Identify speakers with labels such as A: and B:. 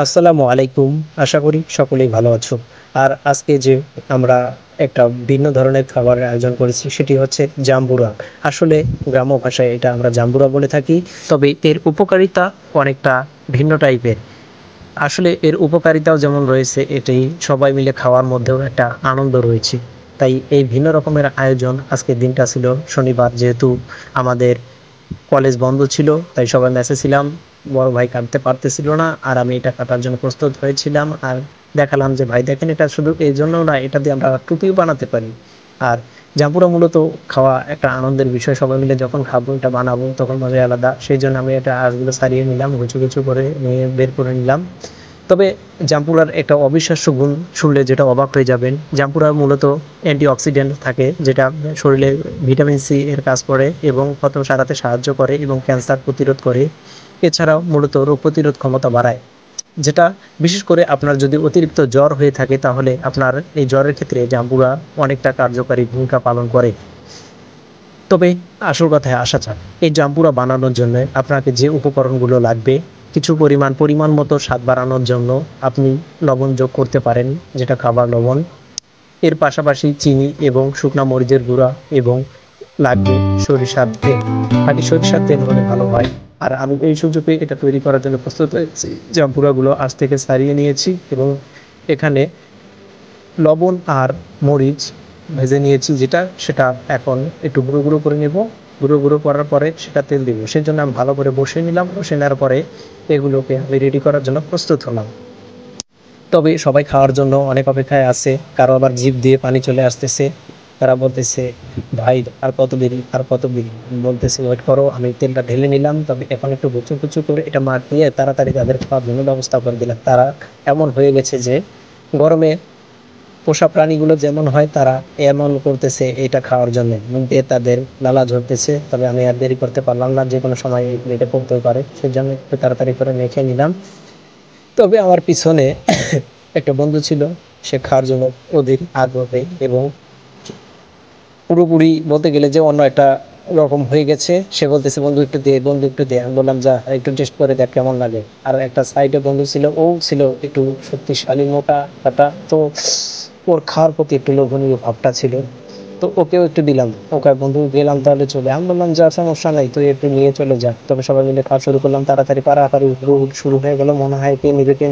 A: আসসালামু আলাইকুম। আশা করি সকলেই ভালো আছো। আর আজকে যে আমরা একটা ভিন্ন ধরনের খাবারের আয়োজন করেছি সেটি হচ্ছে জাম্বুরা। আসলে গ্রাম্য ভাষায় এটা আমরা জাম্বুরা বলে থাকি। তবে এর উপকারিতা অনেকটা ভিন্ন টাইপের। আসলে এর উপকারিতাও যেমন রয়েছে, এটি সবাই মিলে খাওয়ার মধ্যেও একটা আনন্দ রয়েছে। তাই এই ভিন্ন রকমের আয়োজন, আজকের দিনটা ছিল শনিবার, যেহেতু আমাদের কলেজ বন্ধ ছিল, তাই সবাই মেসে ছিলাম। বড় ভাই কাটতে পারতেছিল না, আর আমি এটা কাটার জন্য প্রস্তুত হয়েছিলাম। আর দেখালাম যে, ভাই দেখেন, এটা শুধু এই জন্য না, এটা দিয়ে আমরা টুপিও বানাতে পারি। আর জাম্বুরা মূলত খাওয়া একটা আনন্দের বিষয়। সবাই মিলে যখন খাবো, এটা বানাবো, তখন মজাই আলাদা। সেই জন্য আমি এটা আঁশগুলো ছাড়িয়ে নিলাম, কুচু কুচু করে নিয়ে বের করে নিলাম। তবে জাম্পুরার একটা অবিশ্বাস্য গুণ শুনলে যেটা অবাক হয়ে যাবেন, জাম্পুরা মূলত অ্যান্টিঅক্সিডেন্ট থাকে, যেটা শরীরে ভিটামিন সি এর কাজ করে এবং ক্ষত সারাতে সাহায্য করে এবং ক্যান্সার প্রতিরোধ করে। এছাড়াও মূলত রোগ প্রতিরোধ ক্ষমতা বাড়ায়, যেটা বিশেষ করে আপনার যদি অতিরিক্ত জ্বর হয়ে থাকে, তাহলে আপনার এই জ্বরের ক্ষেত্রে জাম্বুরা অনেকটা কার্যকারী ভূমিকা পালন করে। তবে আসল কথায় আসা যাক, এই জাম্বুরা বানানোর জন্য আপনাকে যে উপকরণগুলো লাগবে, কিছু পরিমাণ মতো স্বাদ বাড়ানোর জন্য আপনি লবণ যোগ করতে পারেন, যেটা খাবার লবণ। এর পাশাপাশি চিনি এবং শুকনা মরিচের গুঁড়া, এবং লাগবে সরিষার তেল। খাঁটি সরিষার তেল হলে ভালো হয়। আর আমি এই সুযোগে এটা তৈরি করার জন্য প্রস্তুত হয়েছি। জাম্বুরাগুলো আজ থেকে ছাড়িয়ে নিয়েছি এবং এখানে লবণ আর মরিচ ভেজে নিয়েছি, সেটা এখন একটু গুঁড়ো গুঁড়ো করে নেব। গুঁড়ো গুঁড়ো করার পরে সেটা তেল দিব, সেই জন্য আমি ভালো করে বসে নিলাম। বসে নেওয়ার পরে এগুলোকে আমি রেডি করার জন্য প্রস্তুত হলাম। তবে সবাই খাওয়ার জন্য অনেক অপেক্ষায় আছে। কারো আবার জিভ দিয়ে পানি চলে আসতেছে। তারা বলতেছে, ভাই আর কত দেরি, আর কত দেরি। বলতেছে, ওয়েট করো, আমি তেলটা ঢেলে নিলাম। তবে এখন একটু কুচু কুচু করে এটা মাখিয়ে তাড়াতাড়ি তাদের খাওয়ার জন্য ব্যবস্থা করে দিলাম। তারা এমন হয়ে গেছে যে, গরমে পোষা প্রাণীগুলো যেমন হয়, তারা এমন করতেছে এটা খাওয়ার জন্য, মুখে তাদের লালা ঝরতেছে। তবে আমি আর দেরি করতে পারলাম না, যে কোনো সময় এটা করতেও পারে, সেজন্য একটু তাড়াতাড়ি করে মেখে নিলাম। তবে আমার পিছনে একটা বন্ধু ছিল, সে খাওয়ার জন্য অধিক আগ্রহী এবং পুরোপুরি বলতে গেলে যে অন্য একটা রকম হয়ে গেছে। সে বলতেছে, বন্ধু একটু দে, বন্ধু একটু দে। আমি বললাম, যা একটু টেস্ট করে দেখ কেমন লাগে। আর একটা সাইডে বন্ধু ছিল, ও ছিল একটু শক্তিশালী, মোটা কাটা, তো ওর খাওয়ার প্রতি একটু লোভনীয় ভাবটা ছিল। তো ওকেও একটু দিলাম। ওকে, বন্ধু গেলাম তাহলে চলে। আমি বললাম, যা, সমস্যা নাই, তুই একটু নিয়ে চলে যা। তবে সবাই মিলে খাওয়া শুরু করলাম, তাড়াতাড়ি পাড়াপাড়ি শুরু হয়ে গেল। মনে হয় কে নিবে কে নিবে।